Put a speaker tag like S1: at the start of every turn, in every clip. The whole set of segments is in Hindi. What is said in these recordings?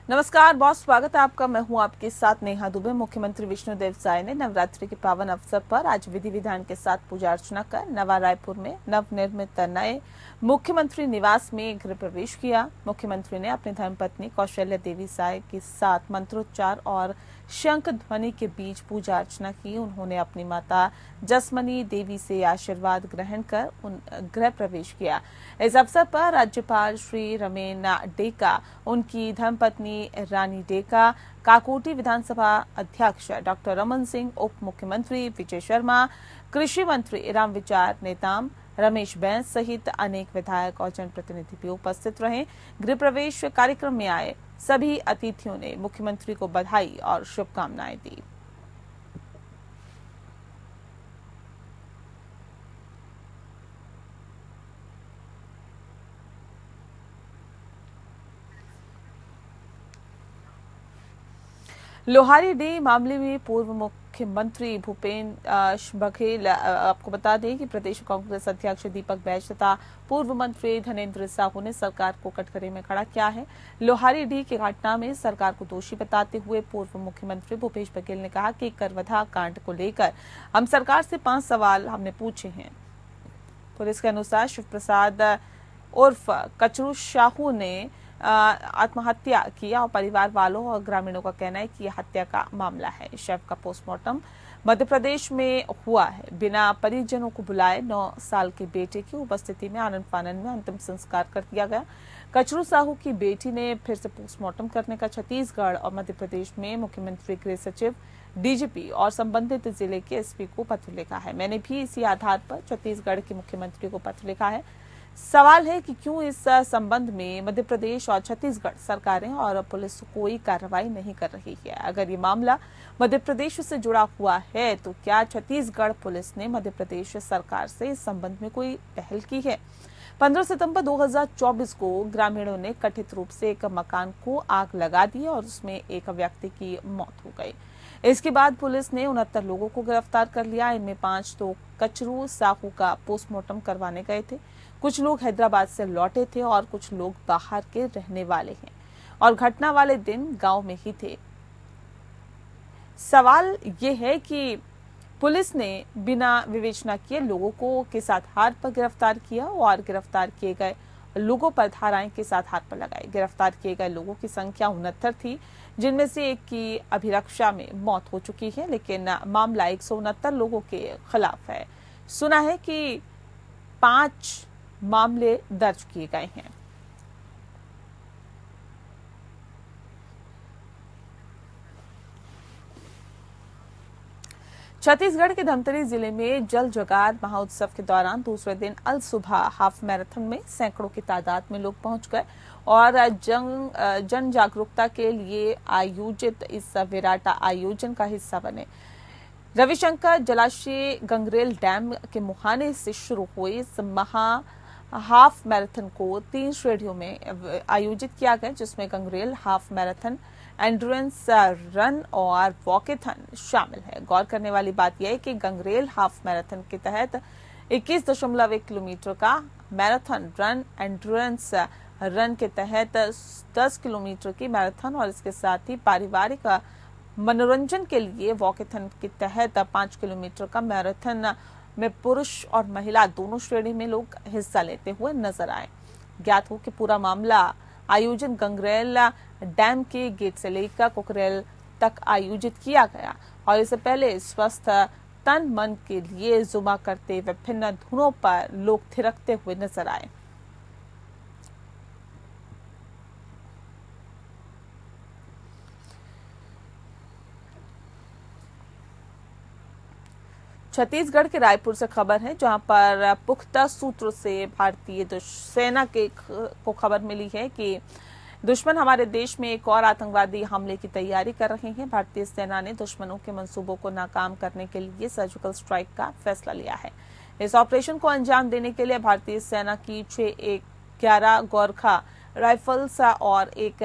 S1: नमस्कार बॉस, स्वागत है आपका। मैं हूं आपके साथ नेहा दुबे। मुख्यमंत्री विष्णुदेव साय ने नवरात्रि के पावन अवसर पर आज विधि विधान के साथ पूजा अर्चना कर नवा रायपुर में नवनिर्मित नए मुख्यमंत्री निवास में गृह प्रवेश किया। मुख्यमंत्री ने अपनी धर्मपत्नी कौशल्या देवी साय के साथ मंत्रोच्चार और शंख ध्वनि के बीच पूजा अर्चना की। उन्होंने अपनी माता जसमनी देवी से आशीर्वाद ग्रहण कर गृह प्रवेश किया। इस अवसर पर राज्यपाल श्री रमेन डेका, उनकी धर्मपत्नी रानी डेका, काकोटी विधानसभा अध्यक्ष डॉक्टर रमन सिंह, उप मुख्यमंत्री विजय शर्मा, कृषि मंत्री रामविचार नेताम, रमेश बैंस सहित अनेक विधायक और जनप्रतिनिधि भी उपस्थित रहे। गृह प्रवेश कार्यक्रम में आए सभी अतिथियों ने मुख्यमंत्री को बधाई और शुभकामनाएं दी। लोहारीडीह मामले में पूर्व मुख्यमंत्री भूपेश बघेल, आपको बता दें कि प्रदेश कांग्रेस अध्यक्ष दीपक बैज तथा पूर्व मंत्री धनेन्द्र साहू ने सरकार को कटघरे में खड़ा किया है। लोहारीडीह की घटना में सरकार को दोषी बताते हुए पूर्व मुख्यमंत्री भूपेश बघेल ने कहा कि करवधा कांड को लेकर हम सरकार से 5 सवाल हमने पूछे हैं। पुलिस के अनुसार शिव प्रसाद उर्फ कचरू साहू ने आत्महत्या किया और परिवार वालों और ग्रामीणों का कहना है कि यह हत्या का मामला है। शव का पोस्टमार्टम मध्य प्रदेश में हुआ है। बिना परिजनों को बुलाए 9 साल के बेटे की उपस्थिति में आनंद फानन में अंतिम संस्कार कर दिया गया। कचरू साहू की बेटी ने फिर से पोस्टमार्टम करने का छत्तीसगढ़ और मध्य प्रदेश में मुख्यमंत्री, गृह सचिव, डीजीपी और संबंधित जिले के एसपी को पत्र लिखा है। मैंने भी इसी आधार पर छत्तीसगढ़ के मुख्यमंत्री को पत्र लिखा है। सवाल है कि क्यों इस संबंध में मध्य प्रदेश और छत्तीसगढ़ सरकारें और पुलिस कोई कार्रवाई नहीं कर रही है। अगर ये मामला मध्य प्रदेश से जुड़ा हुआ है तो क्या छत्तीसगढ़ पुलिस ने मध्य प्रदेश सरकार से इस संबंध में कोई पहल की है? 15 सितंबर 2024 को ग्रामीणों ने कथित रूप से एक मकान को आग लगा दी और उसमें एक व्यक्ति की मौत हो गई। इसके बाद पुलिस ने 69 लोगों को गिरफ्तार कर लिया। इनमें 5 तो कचरू साहू का पोस्टमार्टम करवाने गए थे। कुछ लोग हैदराबाद से लौटे थे और कुछ लोग बाहर के रहने वाले हैं और घटना वाले दिन गांव में ही थे। सवाल ये है कि पुलिस ने बिना विवेचना किए लोगों को के साथ हाथ पर गिरफ्तार किया और गिरफ्तार किए गए लोगों पर धाराएं के साथ हाथ पर लगाई। गिरफ्तार किए गए लोगों की संख्या 69 थी, जिनमें से एक की अभिरक्षा में मौत हो चुकी है, लेकिन मामला 169 लोगों के खिलाफ है। सुना है कि 5 मामले दर्ज किए गए हैं। छत्तीसगढ़ के धमतरी जिले में जल जुगाड़ महोत्सव के दौरान दूसरे दिन अल सुबह हाफ मैराथन में सैकड़ों की तादाद में लोग पहुंच गए और जन जागरूकता के लिए आयोजित इस विराट आयोजन का हिस्सा बने। रविशंकर जलाशय गंगरेल डैम के मुहाने से शुरू हुए इस हाफ मैराथन को 3 श्रेणियों में आयोजित किया गया, जिसमें Gangrel half marathon, endurance run और वॉकेथन शामिल है। गौर करने वाली बात यह है कि गंगरेल हाफ मैराथन के तहत 21.1 किलोमीटर का मैराथन रन, एंड्योरेंस रन के तहत 10 किलोमीटर की मैराथन और इसके साथ ही पारिवारिक मनोरंजन के लिए वॉकेथन के तहत 5 किलोमीटर का मैराथन में पुरुष और महिला दोनों श्रेणी में लोग हिस्सा लेते हुए नजर आए। ज्ञात हो कि पूरा मामला आयोजन गंगरेल डैम के गेट से लेकर कुकरेल तक आयोजित किया गया और इससे पहले स्वस्थ तन मन के लिए जुमा करते विभिन्न धुनों पर लोग थिरकते हुए नजर आए। छत्तीसगढ़ के रायपुर से खबर है, जहां पर पुख्ता सूत्रों से भारतीय सेना को खबर मिली है कि दुश्मन हमारे देश में एक और आतंकवादी हमले की तैयारी कर रहे हैं। भारतीय सेना ने दुश्मनों के मंसूबों को नाकाम करने के लिए सर्जिकल स्ट्राइक का फैसला लिया है। इस ऑपरेशन को अंजाम देने के लिए भारतीय सेना की 611 गोरखा राइफल्स और एक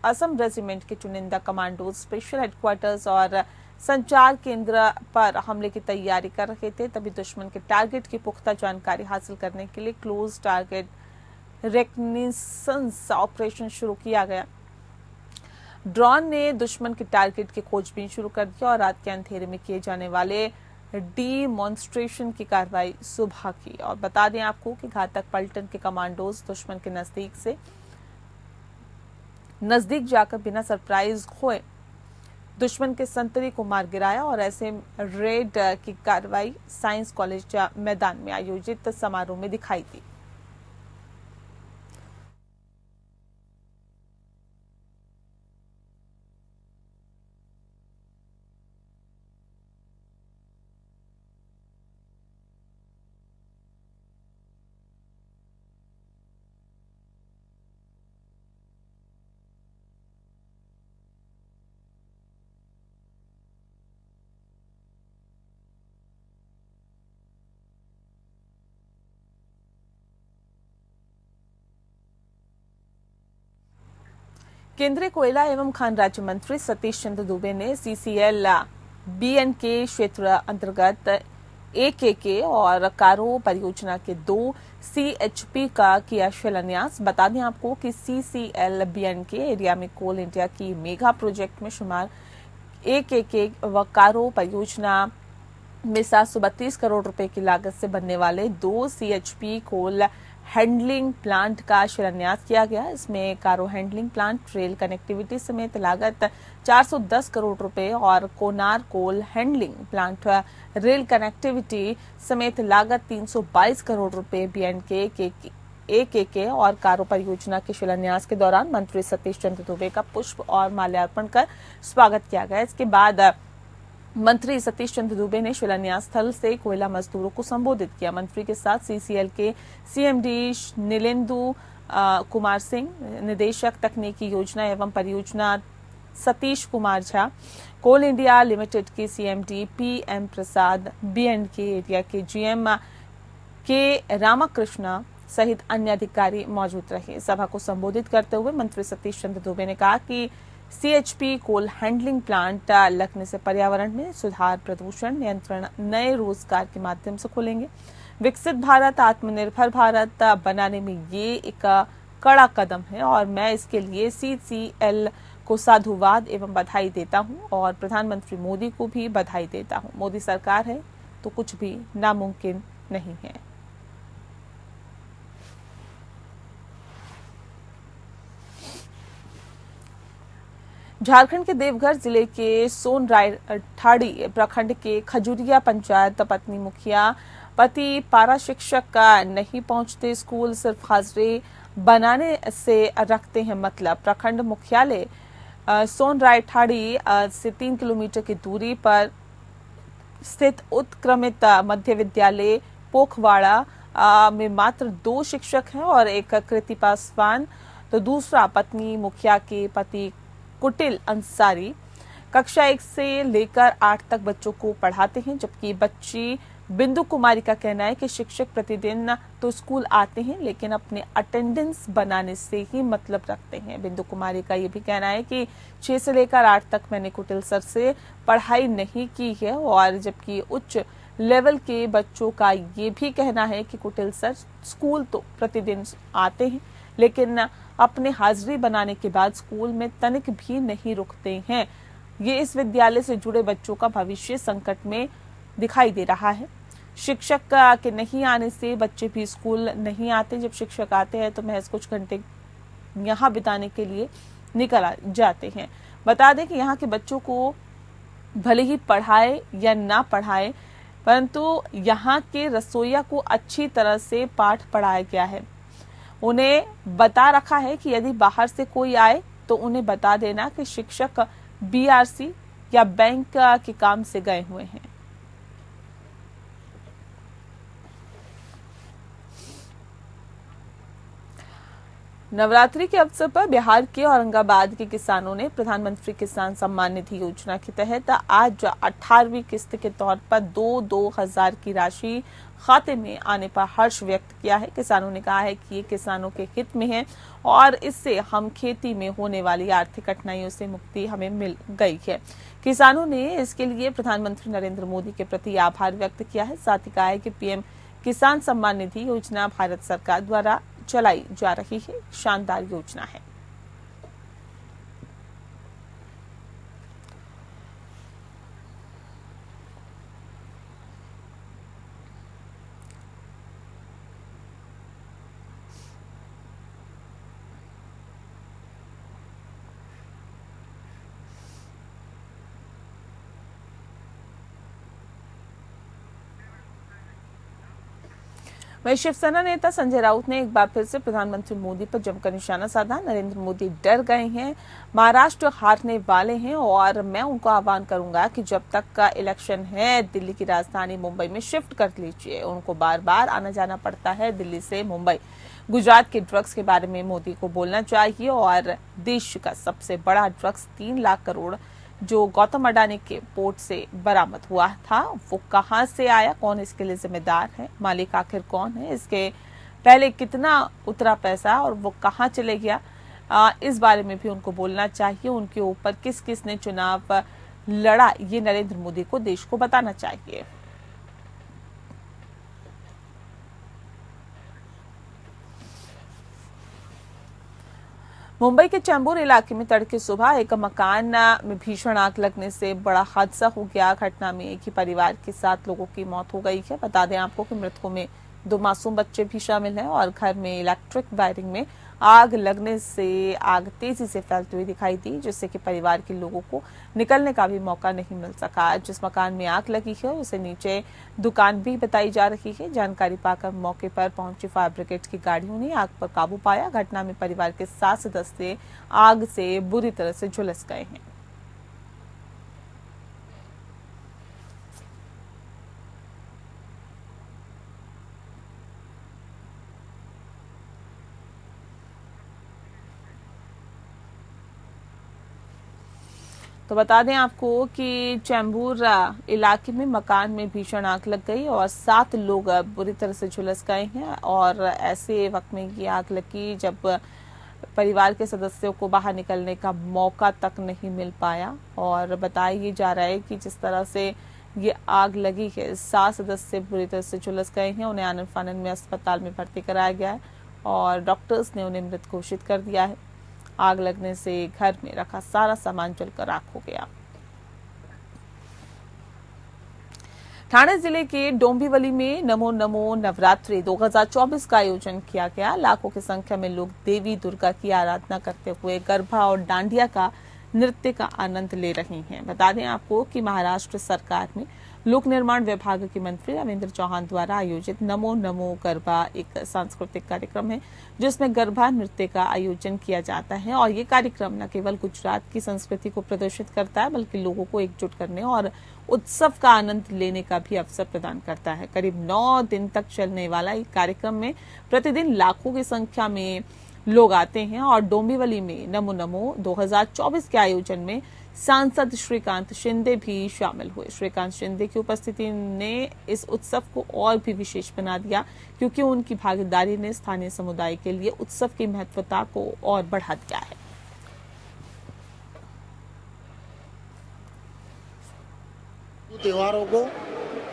S1: असम रेजिमेंट के चुनिंदा कमांडो स्पेशल हेडक्वार्टर्स और संचार केंद्र पर हमले की तैयारी कर रहे थे। तभी दुश्मन के टारगेट की पुख्ता जानकारी हासिल करने के लिए क्लोज टारगेट रेकनिसेंस ऑपरेशन शुरू किया गया। ड्रोन ने दुश्मन के टारगेट की खोजबीन शुरू कर दी और रात के अंधेरे में किए जाने वाले डीमॉन्स्ट्रेशन की कार्रवाई सुबह की। और बता दें आपको कि घातक पलटन के कमांडोज दुश्मन के नजदीक जाकर बिना सरप्राइज खोए दुश्मन के संतरी को मार गिराया। और ऐसे रेड की कार्रवाई साइंस कॉलेज मैदान में आयोजित समारोह में दिखाई दी। केंद्रीय कोयला एवं खान राज्य मंत्री सतीश चंद्र दुबे ने सीसीएल बीएनके क्षेत्र अंतर्गत एकेके और कारो परियोजना के 2 सीएचपी का किया शिलान्यास। बता दें आपको कि सीसीएल बीएनके एरिया में कोल इंडिया की मेगा प्रोजेक्ट में शुमार एकेके व कारो परियोजना में 732 करोड़ रुपए की लागत से बनने वाले 2 सीएचपी कोल हैंडलिंग प्लांट का शिलान्यास किया गया। इसमें कारो हैंडलिंग प्लांट, रेल कनेक्टिविटी समेत लागत 410 करोड़ रुपए और Konar coal handling plant, rail connectivity समेत लागत 322 करोड़ रुपए बीएनके एकेके और कारो परियोजना के शिलान्यास के दौरान मंत्री सतीश चंद्र दुबे का पुष्प और माल्यार्पण कर स्वागत किया गया। इसके बाद मंत्री सतीश चंद्र दुबे ने शिलान्यास स्थल से कोयला मजदूरों को संबोधित किया। मंत्री के साथ सीसीएल के सीएमडी नीलेंदु कुमार सिंह, निदेशक तकनीकी योजना एवं परियोजना सतीश कुमार झा, कोल इंडिया लिमिटेड के सीएमडी पीएम प्रसाद, बीएनके एरिया के जीएम के रामकृष्णा सहित अन्य अधिकारी मौजूद रहे। सभा को संबोधित करते हुए मंत्री सतीश चंद्र दुबे ने कहा कि सीएचपी कोल हैंडलिंग प्लांट लगने से पर्यावरण में सुधार, प्रदूषण नियंत्रण नए रोजगार के माध्यम से खुलेंगे। विकसित भारत, आत्मनिर्भर भारत बनाने में ये एक कड़ा कदम है और मैं इसके लिए सीसीएल को साधुवाद एवं बधाई देता हूं और प्रधानमंत्री मोदी को भी बधाई देता हूं। मोदी सरकार है तो कुछ भी नामुमकिन नहीं है। झारखंड के देवघर जिले के सोनरायठाड़ी प्रखंड के खजुरिया पंचायत पत्नी मुखिया पति पारा शिक्षक का नहीं पहुंचते स्कूल, सिर्फ हाजिरी बनाने से रखते हैं मतलब। प्रखंड मुख्यालय सोनरायठाड़ी से 3 किलोमीटर की दूरी पर स्थित उत्क्रमित मध्य विद्यालय पोखवाड़ा में मात्र 2 शिक्षक हैं और एक कृति पासवान तो दूसरा पत्नी मुखिया के पति कुटिल अंसारी कक्षा 1 से लेकर 8 तक बच्चों को पढ़ाते हैं। जबकि बच्ची बिंदु कुमारी का कहना है कि शिक्षक प्रतिदिन तो स्कूल आते हैं लेकिन अपने अटेंडेंस बनाने से ही मतलब रखते हैं। बिंदु कुमारी का ये भी कहना है कि 6 से लेकर 8 तक मैंने कुटिल सर से पढ़ाई नहीं की है। और जबकि उच्च लेवल के बच्चों का ये भी कहना है कि कुटिल सर स्कूल तो प्रतिदिन आते हैं लेकिन अपने हाजिरी बनाने के बाद स्कूल में तनिक भी नहीं रुकते हैं। ये इस विद्यालय से जुड़े बच्चों का भविष्य संकट में दिखाई दे रहा है। शिक्षक के नहीं आने से बच्चे भी स्कूल नहीं आते। जब शिक्षक आते हैं तो महज कुछ घंटे यहाँ बिताने के लिए निकल जाते हैं। बता दें कि यहाँ के बच्चों को भले ही पढ़ाए या ना पढ़ाए परंतु यहाँ के रसोइया को अच्छी तरह से पाठ पढ़ाया गया है। उन्हें बता रखा है कि यदि बाहर से कोई आए तो उन्हें बता देना कि शिक्षक बीआरसी या बैंक के काम से गए हुए हैं। नवरात्रि के अवसर पर बिहार के औरंगाबाद के किसानों ने प्रधानमंत्री किसान सम्मान निधि योजना के तहत आज 18वीं किस्त के तौर पर 2,000 की राशि खाते में आने पर हर्ष व्यक्त किया है। किसानों ने कहा है कि ये किसानों के हित में है और इससे हम खेती में होने वाली आर्थिक कठिनाइयों से मुक्ति हमें मिल गई है। किसानों ने इसके लिए प्रधानमंत्री नरेंद्र मोदी के प्रति आभार व्यक्त किया है। साथ ही कहा है कि पीएम किसान सम्मान निधि योजना भारत सरकार द्वारा चलाई जा रही है शानदार योजना है। वहीं शिवसेना नेता संजय राउत ने एक बार फिर से प्रधानमंत्री मोदी पर जमकर निशाना साधा। नरेंद्र मोदी डर गए हैं, महाराष्ट्र हारने वाले हैं और मैं उनको आह्वान करूंगा कि जब तक का इलेक्शन है दिल्ली की राजधानी मुंबई में शिफ्ट कर लीजिए। उनको बार बार आना जाना पड़ता है दिल्ली से मुंबई। गुजरात के ड्रग्स के बारे में मोदी को बोलना चाहिए और देश का सबसे बड़ा ड्रग्स 3 लाख करोड़ जो गौतम अडानी के पोर्ट से बरामद हुआ था वो कहां से आया, कौन इसके लिए जिम्मेदार है, मालिक आखिर कौन है, इसके पहले कितना उतरा पैसा और वो कहां चले गया, इस बारे में भी उनको बोलना चाहिए। उनके ऊपर किस किस ने चुनाव लड़ा ये नरेंद्र मोदी को देश को बताना चाहिए। मुंबई के चैम्बूर इलाके में तड़के सुबह एक मकान में भीषण आग लगने से बड़ा हादसा हो गया। घटना में एक ही परिवार के 7 लोगों की मौत हो गई है। बता दें आपको कि मृतकों में 2 मासूम बच्चे भी शामिल हैं और घर में इलेक्ट्रिक वायरिंग में आग लगने से आग तेजी से फैलती हुई दिखाई दी, जिससे कि परिवार के लोगों को निकलने का भी मौका नहीं मिल सका। जिस मकान में आग लगी है उसे नीचे दुकान भी बताई जा रही है। जानकारी पाकर मौके पर पहुंची फायर ब्रिगेड की गाड़ियों ने आग पर काबू पाया। घटना में परिवार के 7 सदस्य आग से बुरी तरह से झुलस गए हैं। तो बता दें आपको कि चैम्बूर इलाके में मकान में भीषण आग लग गई और 7 लोग बुरी तरह से झुलस गए हैं और ऐसे वक्त में ये आग लगी जब परिवार के सदस्यों को बाहर निकलने का मौका तक नहीं मिल पाया। और बताया ये जा रहा है कि जिस तरह से ये आग लगी है 7 सदस्य बुरी तरह से झुलस गए हैं। उन्हें आनन फानन में अस्पताल में भर्ती कराया गया है और डॉक्टर्स ने उन्हें मृत घोषित कर दिया है। आग लगने से घर में रखा सारा सामान जलकर राख हो गया। ठाणे जिले के डोंबिवली में नमो नमो नवरात्रि 2024 का आयोजन किया गया। लाखों की संख्या में लोग देवी दुर्गा की आराधना करते हुए गरबा और डांडिया का नृत्य का आनंद ले रहे हैं। बता दें आपको कि महाराष्ट्र सरकार में लोक निर्माण विभाग के मंत्री रविंद्र चौहान द्वारा आयोजित नमो नमो गरबा एक सांस्कृतिक कार्यक्रम है जिसमें गरबा नृत्य का आयोजन किया जाता है। और ये कार्यक्रम न केवल गुजरात की संस्कृति को प्रदर्शित करता है बल्कि लोगों को एकजुट करने और उत्सव का आनंद लेने का भी अवसर प्रदान करता है। करीब 9 दिन तक चलने वाला इस कार्यक्रम में प्रतिदिन लाखों की संख्या में लोग आते हैं और डोंबिवली में नमो नमो 2024 के आयोजन में सांसद श्रीकांत शिंदे भी शामिल हुए। श्रीकांत शिंदे की उपस्थिति ने इस उत्सव को और भी विशेष बना दिया क्योंकि उनकी भागीदारी ने स्थानीय समुदाय के लिए उत्सव की महत्वता को और बढ़ा दिया है।
S2: त्योहारों को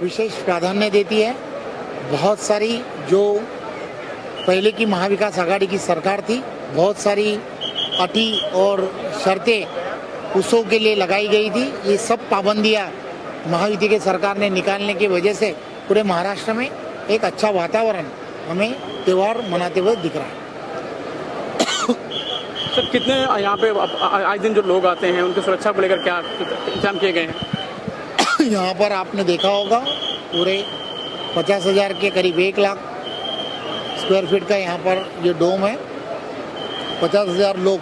S2: विशेष प्राधान्य देती है। बहुत सारी जो पहले की महाविकास आघाड़ी की सरकार थी, बहुत सारी अटी और शर्तें उत्सव के लिए लगाई गई थी। ये सब पाबंदियां महायुति के सरकार ने निकालने की वजह से पूरे महाराष्ट्र में एक अच्छा वातावरण हमें त्योहार मनाते हुए दिख रहा है।
S3: सर, कितने यहाँ पे आज दिन जो लोग आते हैं उनकी सुरक्षा को लेकर क्या इंतजाम किए गए हैं?
S2: यहाँ पर आपने देखा होगा पूरे 50,000 के करीब 1 लाख स्क्वायर फीट का यहाँ पर ये डोम है। 50,000 लोग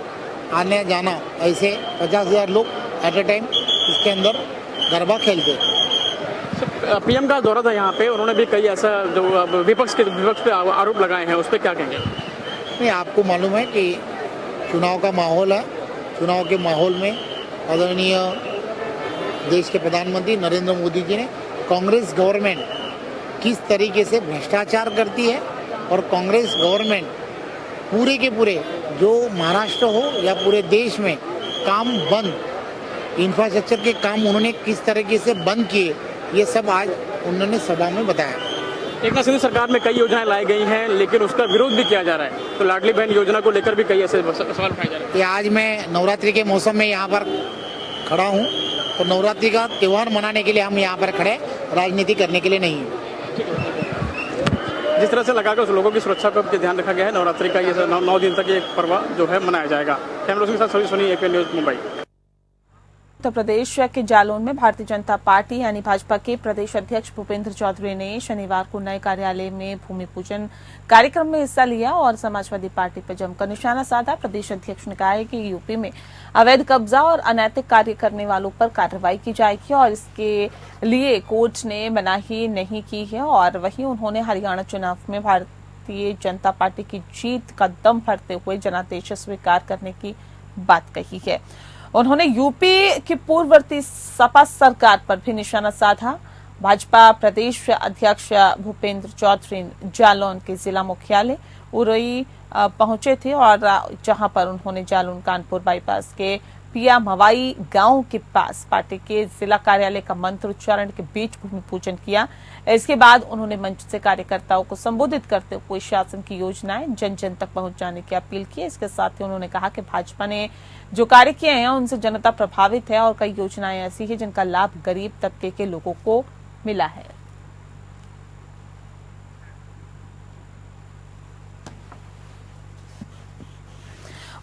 S2: आने जाना, ऐसे 50,000 लोग एट ए टाइम इसके अंदर गरबा खेलते।
S3: पीएम का दौरा था यहाँ पे, उन्होंने भी कई ऐसा जो विपक्ष पे आरोप लगाए हैं, उस पर क्या कहेंगे?
S2: नहीं, आपको मालूम है कि चुनाव का माहौल है। चुनाव के माहौल में आदरणीय देश के प्रधानमंत्री नरेंद्र मोदी जी ने कांग्रेस गवर्नमेंट किस तरीके से भ्रष्टाचार करती है और कांग्रेस गवर्नमेंट पूरे के पूरे जो महाराष्ट्र हो या पूरे देश में काम बंद, इंफ्रास्ट्रक्चर के काम उन्होंने किस तरीके से बंद किए, ये सब आज उन्होंने सभा में बताया।
S3: एक नाथ शिंदे सरकार में कई योजनाएं लाई गई हैं लेकिन उसका विरोध भी किया जा रहा है, तो लाडली बहन योजना को लेकर भी कई ऐसे सवाल उठाए जा रहे हैं।
S2: आज मैं नवरात्रि के मौसम में यहाँ पर खड़ा हूँ, तो नवरात्रि का त्यौहार मनाने के लिए हम यहाँ पर खड़े, राजनीति करने के लिए नहीं।
S3: जिस तरह से लगाकर उस लोगों की सुरक्षा का ध्यान रखा गया है, नवरात्रि का ये 9 दिन तक ये पर्व जो है मनाया जाएगा। कैमरा के साथ सुनी AP न्यूज़ मुंबई।
S1: उत्तर प्रदेश के जालौन में भारतीय जनता पार्टी यानी भाजपा के प्रदेश अध्यक्ष भूपेंद्र चौधरी ने शनिवार को नए कार्यालय में भूमि पूजन कार्यक्रम में हिस्सा लिया और समाजवादी पार्टी पर जमकर निशाना साधा। प्रदेश अध्यक्ष ने कहा है कि यूपी में अवैध कब्जा और अनैतिक कार्य करने वालों पर कार्रवाई की जाएगी और इसके लिए कोर्ट ने मनाही नहीं की है। और वहीं उन्होंने हरियाणा चुनाव में भारतीय जनता पार्टी की जीत का दम भरते हुए जनादेश स्वीकार करने की बात कही है। उन्होंने यूपी की पूर्ववर्ती सपा सरकार पर भी निशाना साधा। भाजपा प्रदेश अध्यक्ष भूपेंद्र चौधरी जालौन के जिला मुख्यालय उरई पहुंचे थे और जहां पर उन्होंने जालौन कानपुर बाईपास के पिया मवाई गांव के पास पार्टी के जिला कार्यालय का मंत्रोच्चारण के बीच भूमि पूजन किया। इसके बाद उन्होंने मंच से कार्यकर्ताओं को संबोधित करते हुए शासन की योजनाएं जन जन तक पहुंचाने की अपील की। इसके साथ ही उन्होंने कहा कि भाजपा ने जो कार्य किए हैं उनसे जनता प्रभावित है और कई योजनाएं ऐसी है जिनका लाभ गरीब तबके के लोगों को मिला है।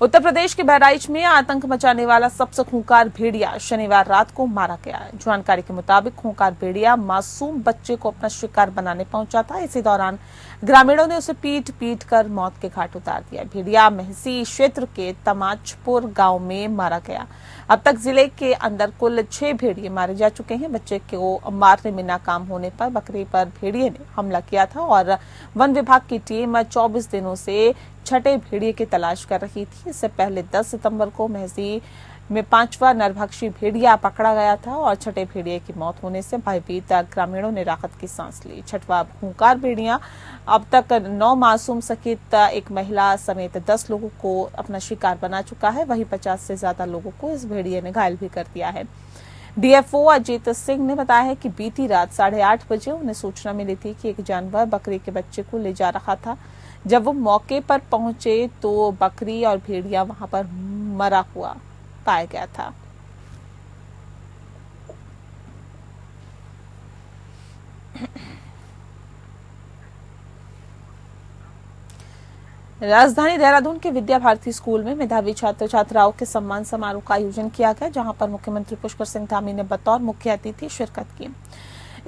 S1: उत्तर प्रदेश के बहराइच में आतंक मचाने वाला सबसे खूंखार भेड़िया शनिवार रात को मारा गया। जानकारी के मुताबिक खूंखार भेड़िया मासूम बच्चे को अपना शिकार बनाने पहुंचा था। इसी दौरान ग्रामीणों ने उसे पीट पीट कर मौत के घाट उतार दिया। भेड़िया महसी क्षेत्र के तमाचपुर गांव में मारा गया। अब तक जिले के अंदर कुल 6 भेड़िए मारे जा चुके हैं। बच्चे को मारने में नाकाम होने पर बकरी पर भेड़िए ने हमला किया था और वन विभाग की टीम 24 दिनों से छठे भेड़िए की तलाश कर रही थी। इससे पहले 10 सितंबर को महसी में 5वां नरभक्षी भेड़िया पकड़ा गया था और छठे भेड़िए की मौत होने से भयभीत ग्रामीणों ने राहत की सांस ली। छठवां खूंखार भेड़िया अब तक 9 मासूम सहित एक महिला समेत 10 लोगों को अपना शिकार बना चुका है। वहीं 50 से ज्यादा लोगों को इस भेड़िए ने घायल भी कर दिया है। डीएफओ अजीत सिंह ने बताया है कि बीती रात 8:30 बजे उन्हें सूचना मिली थी कि एक जानवर बकरी के बच्चे को ले जा रहा था। जब वो मौके पर पहुंचे तो बकरी और भेड़िया वहां पर मरा हुआ पाया गया था। राजधानी देहरादून के विद्या भारती स्कूल में मेधावी छात्र छात्राओं के सम्मान समारोह का आयोजन किया गया, जहां पर मुख्यमंत्री पुष्कर सिंह धामी ने बतौर मुख्य अतिथि शिरकत की।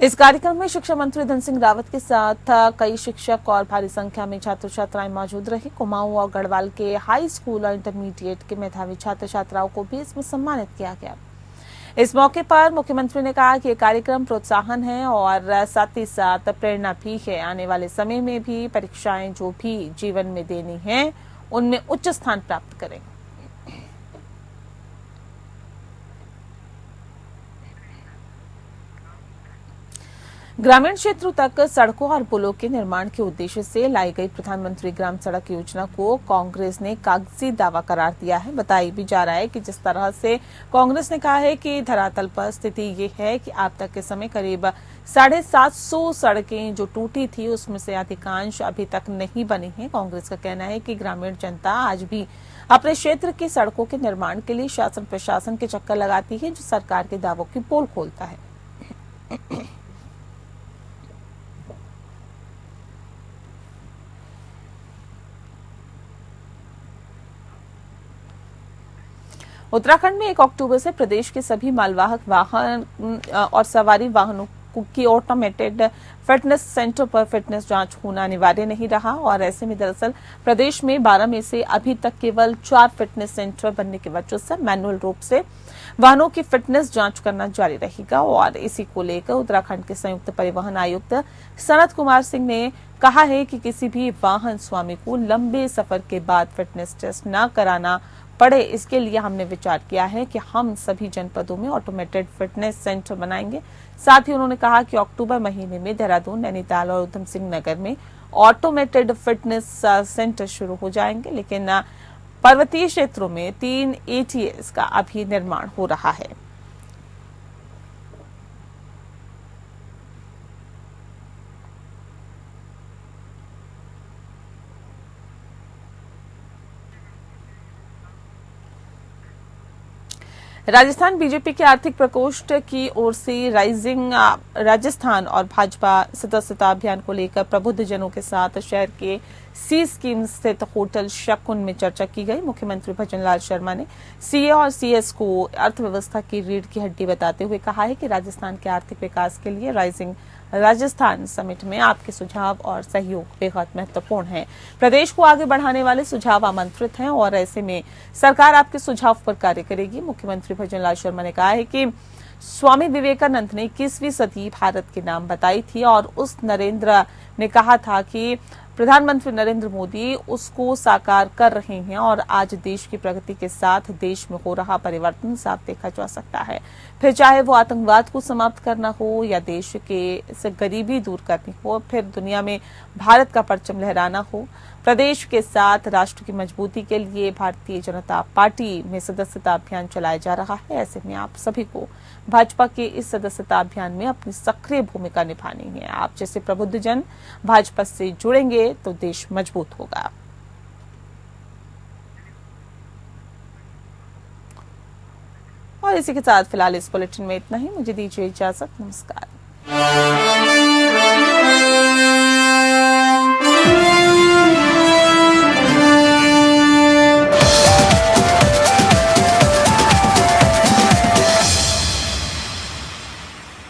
S1: इस कार्यक्रम में शिक्षा मंत्री धन सिंह रावत के साथ कई शिक्षक और भारी संख्या में छात्र छात्राएं मौजूद रहे। कुमाऊं और गढ़वाल के हाई स्कूल और इंटरमीडिएट के मेधावी छात्र छात्राओं को भी इसमें सम्मानित किया गया। इस मौके पर मुख्यमंत्री ने कहा कि ये कार्यक्रम प्रोत्साहन है और साथ ही साथ प्रेरणा भी है। आने वाले समय में भी परीक्षाएं जो भी जीवन में देनी है उनमें उच्च स्थान प्राप्त करें। ग्रामीण क्षेत्रों तक सड़कों और पुलों के निर्माण के उद्देश्य से लाई गई प्रधानमंत्री ग्राम सड़क योजना को कांग्रेस ने कागजी दावा करार दिया है। बताया भी जा रहा है कि जिस तरह से कांग्रेस ने कहा है कि धरातल पर स्थिति ये है कि अब तक के समय करीब 750 सड़कें जो टूटी थी उसमें से अधिकांश अभी तक नहीं बनी है। कांग्रेस का कहना है कि ग्रामीण जनता आज भी अपने क्षेत्र की सड़कों के निर्माण के लिए शासन प्रशासन के चक्कर लगाती है, जो सरकार के दावों की पोल खोलता है। उत्तराखंड में 1 अक्टूबर से प्रदेश के सभी मालवाहक वाहन और सवारी वाहनों की ऑटोमेटेड फिटनेस सेंटर पर फिटनेस जांच होना अनिवार्य नहीं रहा और ऐसे में दरअसल प्रदेश में 12 में से अभी तक केवल 4 फिटनेस सेंटर बनने की वजह से मैनुअल रूप से वाहनों की फिटनेस जांच करना जारी रहेगा। और इसी को लेकर उत्तराखंड के संयुक्त परिवहन आयुक्त सनत कुमार सिंह ने कहा है कि किसी भी वाहन स्वामी को लंबे सफर के बाद फिटनेस टेस्ट न कराना पड़े, इसके लिए हमने विचार किया है कि हम सभी जनपदों में ऑटोमेटेड फिटनेस सेंटर बनाएंगे। साथ ही उन्होंने कहा कि अक्टूबर महीने में देहरादून, नैनीताल और उधम सिंह नगर में ऑटोमेटेड फिटनेस सेंटर शुरू हो जाएंगे, लेकिन पर्वतीय क्षेत्रों में 3 ATS का अभी निर्माण हो रहा है। राजस्थान बीजेपी के आर्थिक प्रकोष्ठ की ओर से राइजिंग राजस्थान और भाजपा सदस्यता अभियान को लेकर प्रबुद्ध जनों के साथ शहर के सी स्कीम स्थित होटल शकुन में चर्चा की गई। मुख्यमंत्री भजनलाल शर्मा ने सीए और सीएस को अर्थव्यवस्था की रीढ़ की हड्डी बताते हुए कहा है कि राजस्थान के आर्थिक विकास के लिए राइजिंग राजस्थान समिट में आपके सुझाव और सहयोग बेहद महत्वपूर्ण है। प्रदेश को आगे बढ़ाने वाले सुझाव आमंत्रित हैं और ऐसे में सरकार आपके सुझाव पर कार्य करेगी। मुख्यमंत्री भजनलाल शर्मा ने कहा है कि स्वामी विवेकानंद ने 21वीं सदी भारत के नाम बताई थी और उस नरेंद्र ने कहा था कि प्रधानमंत्री नरेंद्र मोदी उसको साकार कर रहे हैं और आज देश की प्रगति के साथ देश में हो रहा परिवर्तन साफ देखा जा सकता है। फिर चाहे वो आतंकवाद को समाप्त करना हो या देश के से गरीबी दूर करनी हो, फिर दुनिया में भारत का परचम लहराना हो, प्रदेश के साथ राष्ट्र की मजबूती के लिए भारतीय जनता पार्टी में सदस्यता अभियान चलाया जा रहा है। ऐसे में आप सभी को भाजपा के इस सदस्यता अभियान में अपनी सक्रिय भूमिका निभानी है। आप जैसे प्रबुद्ध जन भाजपा से जुड़ेंगे तो देश मजबूत होगा। और इसी के साथ फिलहाल इस बुलेटिन में इतना ही। मुझे दीजिए इजाजत। नमस्कार।